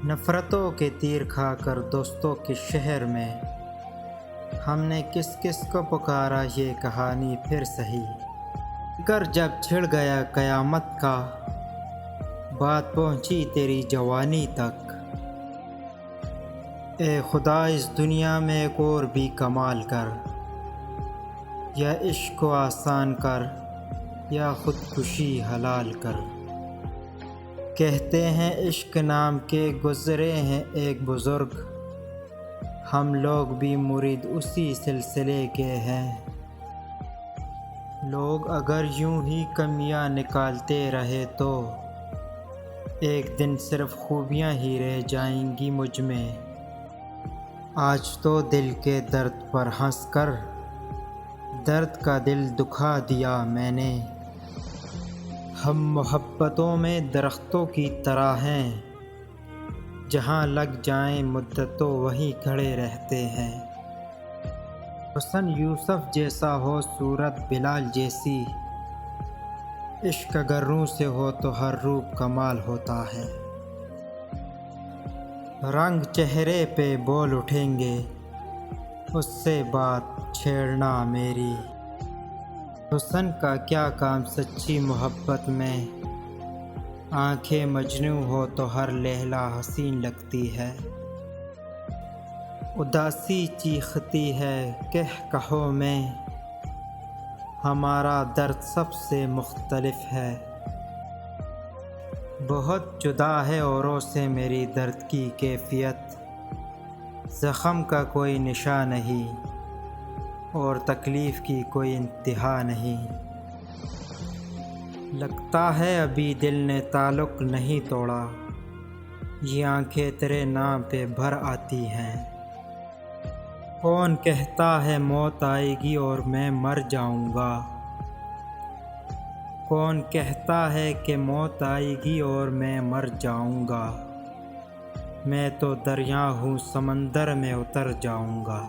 نفرتوں کے تیر کھا کر دوستوں کے شہر میں ہم نے کس کس کو پکارا یہ کہانی پھر سہی، کر جب چھڑ گیا قیامت کا بات پہنچی تیری جوانی تک۔ اے خدا اس دنیا میں ایک اور بھی کمال کر، یا عشق کو آسان کر یا خودکشی حلال کر۔ کہتے ہیں عشق نام کے گزرے ہیں ایک بزرگ، ہم لوگ بھی مرید اسی سلسلے کے ہیں۔ لوگ اگر یوں ہی کمیاں نکالتے رہے تو ایک دن صرف خوبیاں ہی رہ جائیں گی مجھ میں۔ آج تو دل کے درد پر ہنس کر درد کا دل دکھا دیا میں نے۔ ہم محبتوں میں درختوں کی طرح ہیں، جہاں لگ جائیں مدتوں وہیں کھڑے رہتے ہیں۔ حسن یوسف جیسا ہو صورت بلال جیسی، عشق اگر روح سے ہو تو ہر روپ کمال ہوتا ہے۔ رنگ چہرے پہ بول اٹھیں گے اس سے بات چھیڑنا میری، حسن کا کیا کام سچی محبت میں، آنکھیں مجنوں ہو تو ہر لیلا حسین لگتی ہے۔ اداسی چیختی ہے کہو میں، ہمارا درد سب سے مختلف ہے۔ بہت جدا ہے اوروں سے میری درد کی کیفیت، زخم کا کوئی نشاں نہیں اور تکلیف کی کوئی انتہا نہیں۔ لگتا ہے ابھی دل نے تعلق نہیں توڑا، یہ آنکھیں تیرے نام پہ بھر آتی ہیں۔ کون کہتا ہے موت آئے گی اور میں مر جاؤں گا، کون کہتا ہے کہ موت آئے گی اور میں مر جاؤں گا، میں تو دریا ہوں سمندر میں اتر جاؤں گا۔